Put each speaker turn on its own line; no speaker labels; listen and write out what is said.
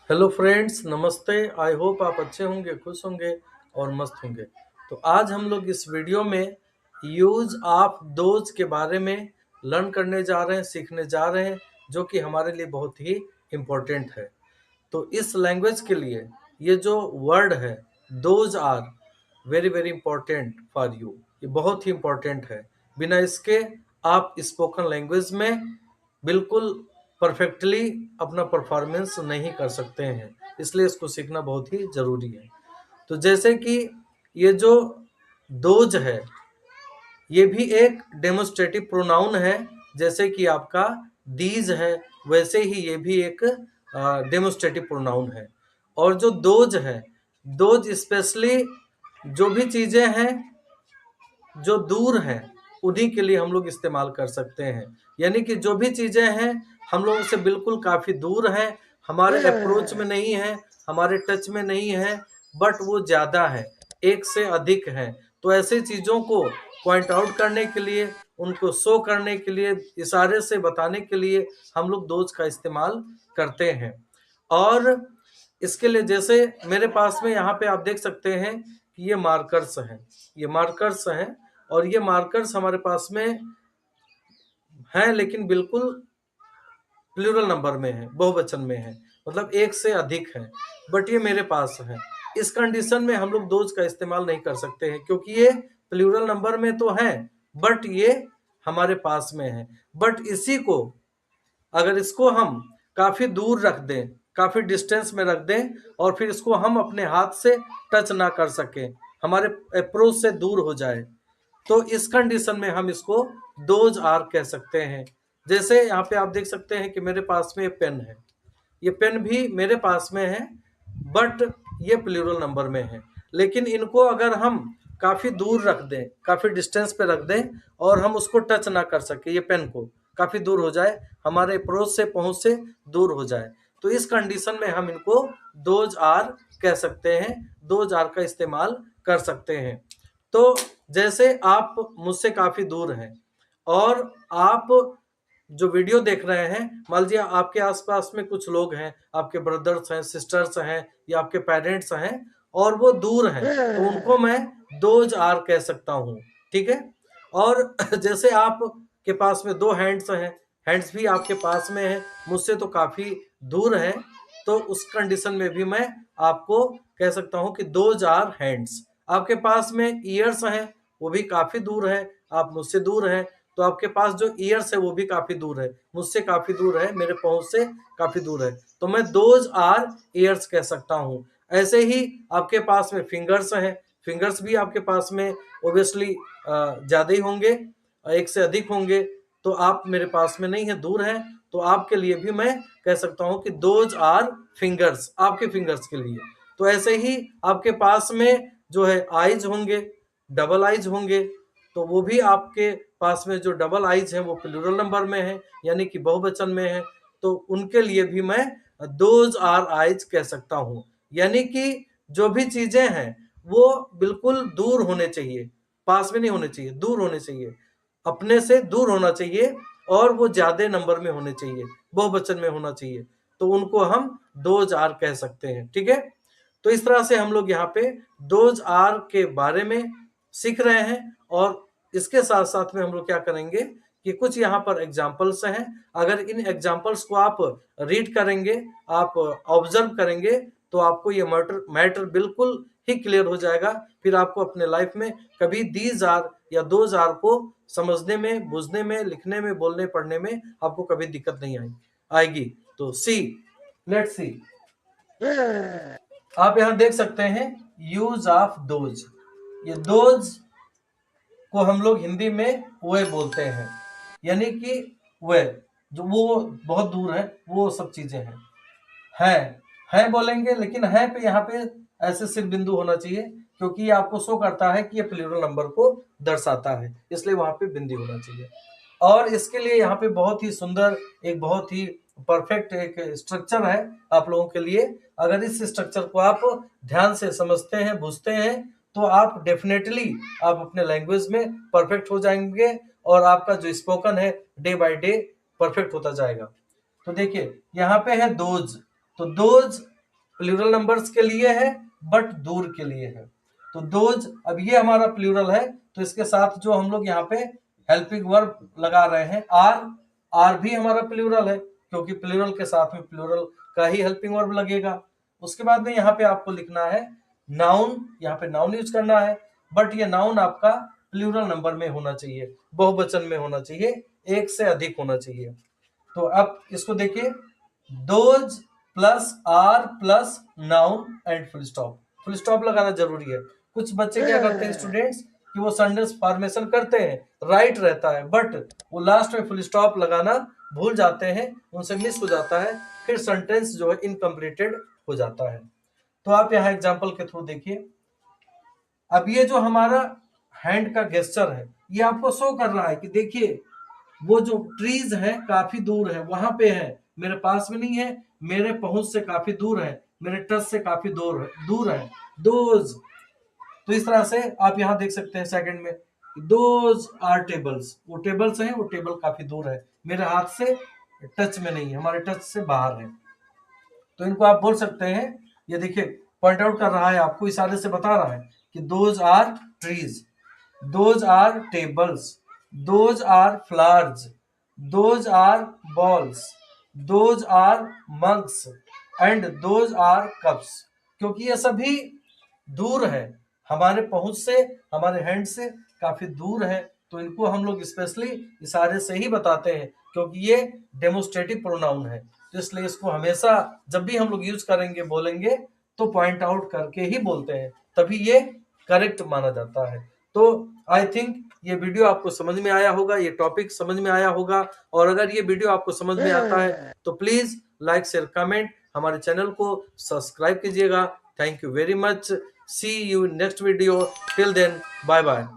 Hello friends, नमस्ते। I hope आप अच्छे होंगे, खुश होंगे और मस्त होंगे। तो आज हम लोग इस वीडियो में यूज ऑफ दोज के बारे में लर्न करने जा रहे हैं, सीखने जा रहे हैं, जो कि हमारे लिए बहुत ही इम्पोर्टेंट है। तो इस लैंग्वेज के लिए ये जो वर्ड है, those are very very important for you. ये बहुत ही इम्पोर्टेंट है। बिना इसके आप स्पोकन लैंग्वेज में बिल्कुल परफेक्टली अपना परफॉर्मेंस नहीं कर सकते हैं, इसलिए इसको सीखना बहुत ही ज़रूरी है। तो जैसे कि ये जो दोज है, ये भी एक डेमोस्ट्रेटिव प्रोनाउन है। जैसे कि आपका दीज है, वैसे ही ये भी एक डेमोस्ट्रेटिव प्रोनाउन है। और जो दोज है, दोज स्पेशली जो भी चीज़ें हैं जो दूर हैं, उन्हीं के लिए हम लोग इस्तेमाल कर सकते हैं। यानी कि जो भी चीज़ें हैं हम लोगों से बिल्कुल काफ़ी दूर हैं, हमारे अप्रोच में नहीं है, हमारे टच में नहीं है, बट वो ज़्यादा है, एक से अधिक हैं। तो ऐसे चीज़ों को पॉइंट आउट करने के लिए, उनको शो करने के लिए, इशारे से बताने के लिए हम लोग दोज का इस्तेमाल करते हैं। और इसके लिए जैसे मेरे पास में यहाँ पे आप देख सकते हैं कि ये मार्कर्स हैं, ये मार्कर्स हैं। और ये मार्कर्स हमारे पास में हैं, लेकिन बिल्कुल प्लूरल नंबर में है, बहुवचन में है, मतलब एक से अधिक है। बट ये मेरे पास है। इस कंडीशन में हम लोग दोज का इस्तेमाल नहीं कर सकते हैं, क्योंकि ये प्लूरल नंबर में तो है, बट ये हमारे पास में है। बट इसी को अगर इसको हम काफ़ी दूर रख दें, काफ़ी डिस्टेंस में रख दें, और फिर इसको हम अपने हाथ से टच ना कर सकें, हमारे अप्रोच से दूर हो जाए, तो इस कंडीशन में हम इसको दोज आर कह सकते हैं। जैसे यहाँ पे आप देख सकते हैं कि मेरे पास में ये पेन है, ये पेन भी मेरे पास में है, बट ये प्लूरल नंबर में है। लेकिन इनको अगर हम काफ़ी दूर रख दें, काफ़ी डिस्टेंस पे रख दें, और हम उसको टच ना कर सके, ये पेन को काफ़ी दूर हो जाए, हमारे अप्रोच से, पहुंच से दूर हो जाए, तो इस कंडीशन में हम इनको दोज आर कह सकते हैं, दोज आर का इस्तेमाल कर सकते हैं। तो जैसे आप मुझसे काफ़ी दूर हैं, और आप जो वीडियो देख रहे हैं, मान लीजिए आपके आसपास में कुछ लोग हैं, आपके ब्रदर्स हैं, सिस्टर्स हैं, या आपके पेरेंट्स हैं, और वो दूर हैं, तो उनको मैं दोज आर कह सकता हूँ। ठीक है। और जैसे आप के पास में दो हैंड्स हैं, हैंड्स भी आपके पास में हैं, मुझसे तो काफ़ी दूर हैं, तो उस कंडीशन में भी मैं आपको कह सकता हूँ कि दोज आर हैंड्स। आपके पास में ईयर्स हैं, वो भी काफ़ी दूर है, आप मुझसे दूर हैं, तो आपके पास जो ईयर्स है वो भी काफ़ी दूर है, मुझसे काफ़ी दूर है, मेरे पहुंच से काफ़ी दूर है, तो मैं दोज आर ईयर्स कह सकता हूँ। ऐसे ही आपके पास में फिंगर्स हैं, फिंगर्स भी आपके पास में ओबियसली ज़्यादा ही होंगे, एक से अधिक होंगे, तो आप मेरे पास में नहीं है, दूर हैं, तो आपके लिए भी मैं कह सकता हूँ कि दोज आर फिंगर्स, आपके फिंगर्स के लिए। तो ऐसे ही आपके पास में जो है आइज होंगे, डबल आइज होंगे, तो वो भी आपके पास में जो डबल आइज है वो प्लूरल नंबर में है, यानी कि बहुवचन में है, तो उनके लिए भी मैं दोज आर आइज कह सकता हूँ। यानी कि जो भी चीजें हैं वो बिल्कुल दूर होने चाहिए, पास में नहीं होने चाहिए, दूर होने चाहिए, अपने से दूर होना चाहिए, और वो ज्यादा नंबर में होने चाहिए, बहुवचन में होना चाहिए, तो उनको हम दोज आर कह सकते हैं। ठीक है। तो इस तरह से हम लोग यहाँ पे दोज आर के बारे में सीख रहे हैं, और इसके साथ साथ में हम लोग क्या करेंगे कि कुछ यहाँ पर एग्जाम्पल्स हैं। अगर इन एग्जाम्पल्स को आप रीड करेंगे, आप ऑब्जर्व करेंगे, तो आपको ये मैटर बिल्कुल ही क्लियर हो जाएगा। फिर आपको अपने लाइफ में कभी दीज आर या दोज आर को समझने में, बुझने में, लिखने में, बोलने पढ़ने में आपको कभी दिक्कत नहीं आएगी। तो सी, लेट्स सी, आप यहाँ देख सकते हैं यूज ऑफ दोज। ये दोज को हम लोग हिंदी में वे बोलते हैं, यानी कि वे जो वो बहुत दूर है, वो सब चीजें हैं। है बोलेंगे, लेकिन है पे यहाँ पे ऐसे सिर्फ बिंदु होना चाहिए, क्योंकि ये आपको शो करता है कि ये प्लूरल नंबर को दर्शाता है, इसलिए वहां पे बिंदु होना चाहिए। और इसके लिए यहाँ पे बहुत ही सुंदर, एक बहुत ही परफेक्ट एक स्ट्रक्चर है आप लोगों के लिए। अगर इस स्ट्रक्चर को आप ध्यान से समझते हैं, बुझते हैं, तो आप डेफिनेटली आप अपने लैंग्वेज में परफेक्ट हो जाएंगे, और आपका जो स्पोकन है डे बाय डे परफेक्ट होता जाएगा। तो देखिए यहाँ पे है दोज, तो दोज प्लूरल नंबर्स के लिए है बट दूर के लिए है। तो दोज, अब ये हमारा प्लूरल है तो इसके साथ जो हम लोग यहाँ पे हेल्पिंग वर्ब लगा रहे हैं आर भी हमारा प्लूरल है क्योंकि प्लूरल के साथ में प्लूरल का ही हेल्पिंग वर्ब लगेगा। उसके बाद में यहाँ पे आपको लिखना है नाउन, यहाँ पे नाउन यूज करना है बट ये नाउन आपका प्लूरल नंबर में होना चाहिए, बहुवचन में होना चाहिए, एक से अधिक होना चाहिए। तो अब इसको देखिए, those plus are plus noun and full stop. Full stop लगाना जरूरी है। कुछ बच्चे क्या करते हैं स्टूडेंट्स कि वो सेंटेंस फॉर्मेशन करते हैं, राइट रहता है बट वो लास्ट में फुल स्टॉप लगाना भूल जाते हैं, उनसे मिस हो जाता है, फिर सेंटेंस जो है इनकम्प्लीटेड हो जाता है। तो आप यहाँ एग्जाम्पल के थ्रू देखिए, अब ये जो हमारा हैंड का गेस्चर है ये आपको शो कर रहा है कि देखिए वो जो ट्रीज है काफी दूर है, वहां पे है, मेरे पास में नहीं है, मेरे पहुंच से काफी दूर है, मेरे टच से काफी दूर है दोज। तो इस तरह से आप यहाँ देख सकते हैं सेकंड में, दोज आर टेबल्स, वो टेबल्स हैं, वो टेबल काफी दूर है, मेरे हाथ से टच में नहीं है, हमारे टच से बाहर है। तो इनको आप बोल सकते हैं, ये देखिए पॉइंट आउट कर रहा है, आपको इशारे से बता रहा है कि those are trees, those are tables, those are flowers, those are balls, those are mugs and those are cups. क्योंकि ये सभी दूर है, हमारे पहुंच से, हमारे हैंड से काफी दूर है, तो इनको हम लोग स्पेशली इशारे से ही बताते हैं क्योंकि ये डेमोस्ट्रेटिव प्रोनाउन है। तो इसलिए इसको हमेशा जब भी हम लोग यूज करेंगे, बोलेंगे तो पॉइंट आउट करके ही बोलते हैं, तभी ये करेक्ट माना जाता है। तो आई थिंक ये वीडियो आपको समझ में आया होगा, ये टॉपिक समझ में आया होगा, और अगर ये वीडियो आपको समझ में आता है तो प्लीज लाइक शेयर कमेंट, हमारे चैनल को सब्सक्राइब कीजिएगा। Thank you very much, see you next video, till then bye bye.